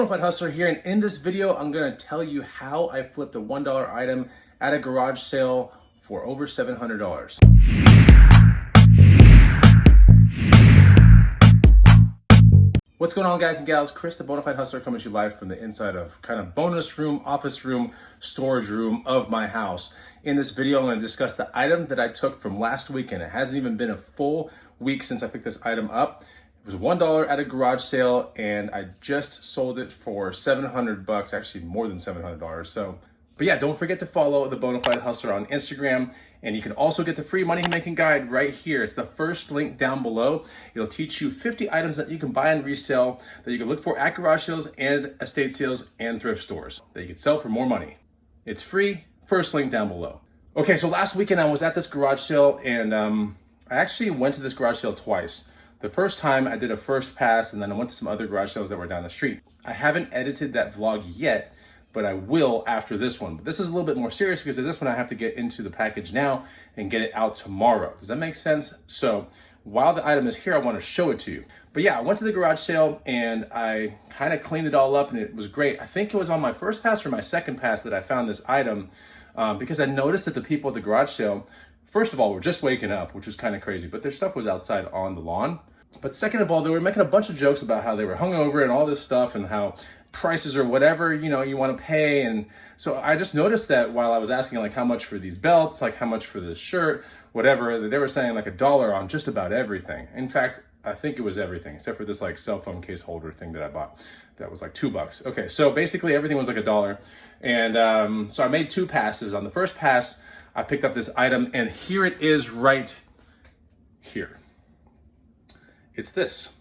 Bonafide Hustler here, and in this video, I'm gonna tell you how I flipped a $1 item at a garage sale for over $700. What's going on, guys and gals? Chris, the Bonafide Hustler, coming to you live from the inside of kind of bonus room, office room, storage room of my house. In this video, I'm going to discuss the item that I took from last weekend. It hasn't even been a full week since I picked this item up. It was $1 at a garage sale, and I just sold it for $700, actually more than $700. But yeah, don't forget to follow the Bonafide Hustler on Instagram, and you can also get the free money making guide right here. It's the first link down below. It'll teach you 50 items that you can buy and resell that you can look for at garage sales and estate sales and thrift stores that you can sell for more money. It's free, first link down below. Okay, so last weekend I was at this garage sale, and I actually went to this garage sale twice. The first time I did a first pass, and then I went to some other garage sales that were down the street. I haven't edited that vlog yet, but I will after this one. But this is a little bit more serious because of this one I have to get into the package now and get it out tomorrow. Does that make sense? So while the item is here, I want to show it to you. But yeah, I went to the garage sale and I kind of cleaned it all up, and it was great. I think it was on my first pass or my second pass that I found this item, because I noticed that the people at the garage sale, first of all, were just waking up, which was kind of crazy, but their stuff was outside on the lawn. But second of all, they were making a bunch of jokes about how they were hungover and all this stuff, and how prices are whatever, you want to pay. And so I just noticed that while I was asking like how much for these belts, like how much for this shirt, whatever, they were saying like $1 on just about everything. In fact, I think it was everything except for this like cell phone case holder thing that I bought. That was like $2. Okay, so basically everything was like $1. And so I made two passes. On the first pass, I picked up this item, and here it is right here. It's this,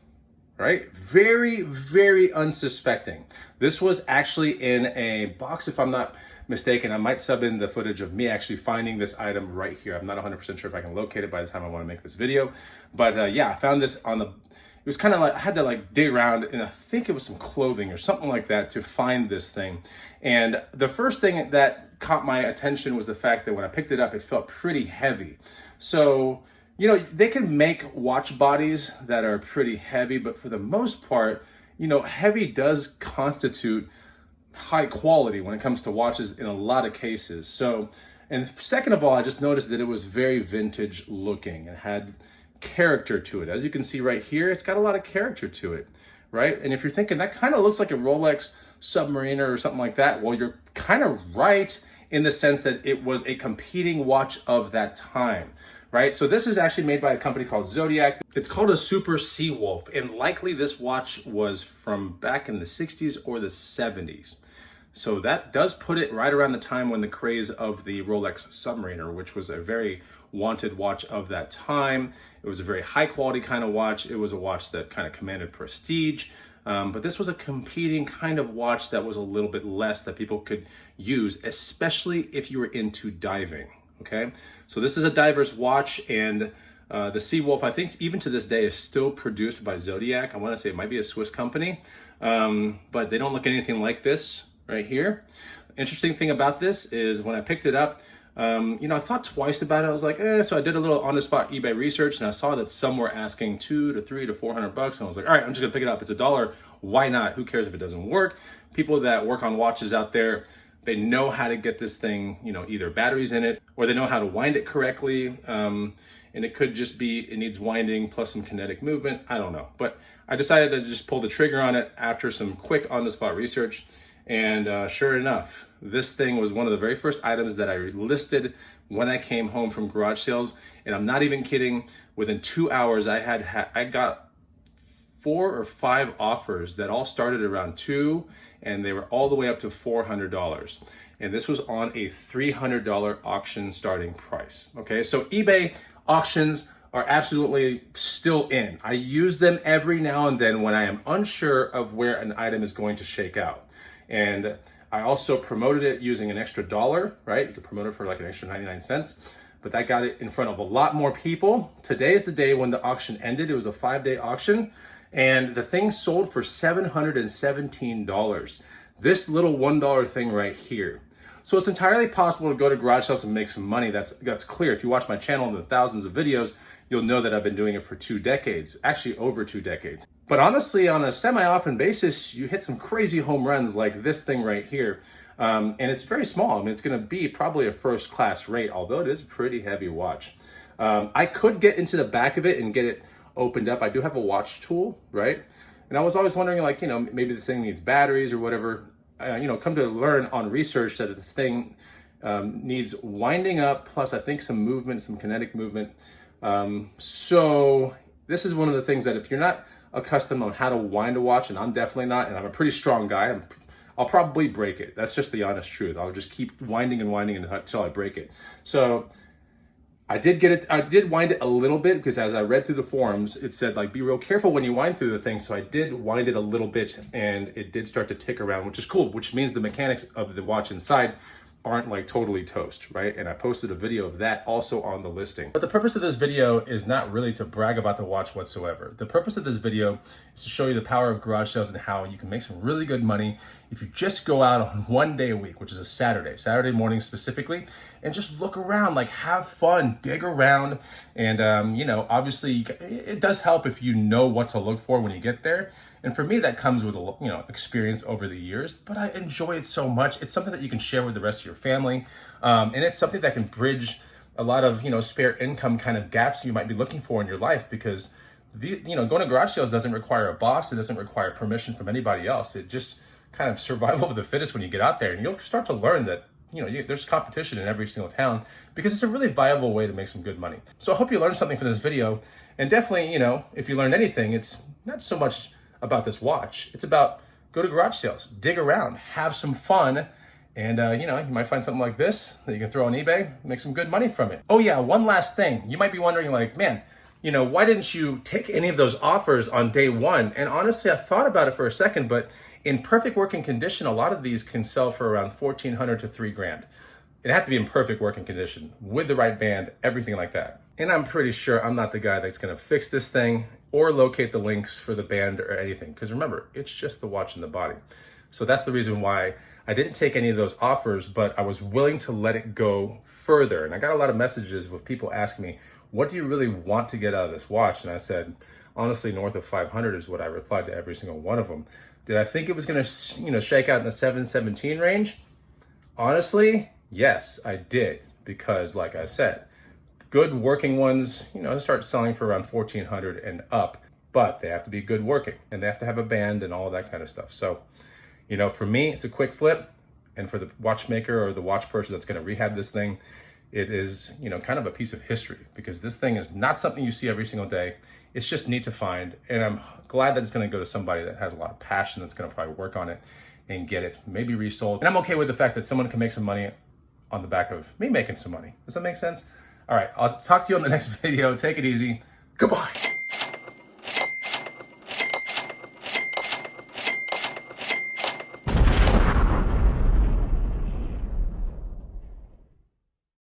right? Very, very unsuspecting. This was actually in a box, if I'm not mistaken. I might sub in the footage of me actually finding this item right here. I'm not 100% sure if I can locate it by the time I want to make this video. But yeah, I found this on the, it was kind of like, I had to like dig around, and I think it was some clothing or something like that to find this thing. And the first thing that caught my attention was the fact that when I picked it up, it felt pretty heavy. So, they can make watch bodies that are pretty heavy, but for the most part, heavy does constitute high quality when it comes to watches in a lot of cases. So, and second of all, I just noticed that it was very vintage looking and had character to it. As you can see right here, it's got a lot of character to it, right? And if you're thinking that kind of looks like a Rolex Submariner or something like that, well, you're kind of right in the sense that it was a competing watch of that time, right? So this is actually made by a company called Zodiac. It's called a Super Seawolf, and likely this watch was from back in the 60s or the 70s. So that does put it right around the time when the craze of the Rolex Submariner, which was a very wanted watch of that time. It was a very high quality kind of watch. It was a watch that kind of commanded prestige. But this was a competing kind of watch that was a little bit less that people could use, especially if you were into diving, okay? So this is a diver's watch, and the Seawolf, I think even to this day, is still produced by Zodiac. I wanna say it might be a Swiss company, but they don't look anything like this right here. Interesting thing about this is when I picked it up, I thought twice about it. I was like, so I did a little on-the-spot eBay research, and I saw that some were asking $200 to $300 to $400, and I was like, all right, I'm just gonna pick it up. It's $1. Why not? Who cares if it doesn't work? People that work on watches out there, they know how to get this thing, either batteries in it, or they know how to wind it correctly. And it could just be, it needs winding plus some kinetic movement. I don't know. But I decided to just pull the trigger on it after some quick on-the-spot research. And sure enough, this thing was one of the very first items that I listed when I came home from garage sales. And I'm not even kidding, within 2 hours, I got 4 or 5 offers that all started around $200, and they were all the way up to $400. And this was on a $300 auction starting price. Okay, so eBay auctions are absolutely still in. I use them every now and then when I am unsure of where an item is going to shake out. And I also promoted it using an extra $1, right? You could promote it for like an extra 99 cents, but that got it in front of a lot more people. Today is the day when the auction ended. It was a 5-day auction, and the thing sold for $717. This little $1 thing right here. So it's entirely possible to go to garage sales and make some money. That's clear. If you watch my channel and the thousands of videos, you'll know that I've been doing it for 2 decades, actually over 2 decades. But honestly, on a semi-often basis, you hit some crazy home runs like this thing right here. And it's very small. I mean, it's going to be probably a first-class rate, although it is a pretty heavy watch. I could get into the back of it and get it opened up. I do have a watch tool, right? And I was always wondering, like, you know, maybe this thing needs batteries or whatever. You know, come to learn on research that this thing needs winding up, plus I think some movement, some kinetic movement. So this is one of the things that if you're not accustomed on how to wind a watch, and I'm definitely not, and I'm a pretty strong guy, I'll probably break it. That's just the honest truth. I'll just keep winding and winding until I break it. So I did wind it a little bit, because as I read through the forums, it said, like, be real careful when you wind through the thing. So I did wind it a little bit, and it did start to tick around, which is cool, which means the mechanics of the watch inside aren't like totally toast, right? And I posted a video of that also on the listing. But the purpose of this video is not really to brag about the watch whatsoever. The purpose of this video is to show you the power of garage sales and how you can make some really good money if you just go out on one day a week, which is a Saturday morning specifically, and just look around, like, have fun, dig around. And, you know, obviously it does help if you know what to look for when you get there. And for me, that comes with a, you know, experience over the years, but I enjoy it so much. It's something that you can share with the rest of your family. And it's something that can bridge a lot of, you know, spare income kind of gaps you might be looking for in your life, because you know, going to garage sales doesn't require a boss. It doesn't require permission from anybody else. It just kind of survival of the fittest when you get out there, and you'll start to learn that, you know, there's competition in every single town, because it's a really viable way to make some good money. So I hope you learned something from this video, and definitely, you know, if you learned anything, it's not so much about this watch. It's about go to garage sales, dig around, have some fun, and you know, you might find something like this that you can throw on eBay, make some good money from it. Oh yeah, one last thing. You might be wondering, like, man, you know, why didn't you take any of those offers on day one? And honestly, I thought about it for a second, but in perfect working condition, a lot of these can sell for around $1,400 to $3,000. It have to be in perfect working condition with the right band, everything like that. And I'm pretty sure I'm not the guy that's going to fix this thing or locate the links for the band or anything. Because remember, it's just the watch and the body. So that's the reason why I didn't take any of those offers, but I was willing to let it go further. And I got a lot of messages with people asking me, what do you really want to get out of this watch? And I said, honestly, north of 500 is what I replied to every single one of them. Did I think it was going to, you know, shake out in the 717 range? Honestly, yes, I did. Because like I said, good working ones, you know, start selling for around 1,400 and up, but they have to be good working, and they have to have a band and all that kind of stuff. So, you know, for me, it's a quick flip. And for the watchmaker or the watch person that's going to rehab this thing, it is, you know, kind of a piece of history, because this thing is not something you see every single day. It's just neat to find. And I'm glad that it's going to go to somebody that has a lot of passion, that's going to probably work on it and get it maybe resold. And I'm okay with the fact that someone can make some money on the back of me making some money. Does that make sense? All right, I'll talk to you on the next video. Take it easy. Goodbye.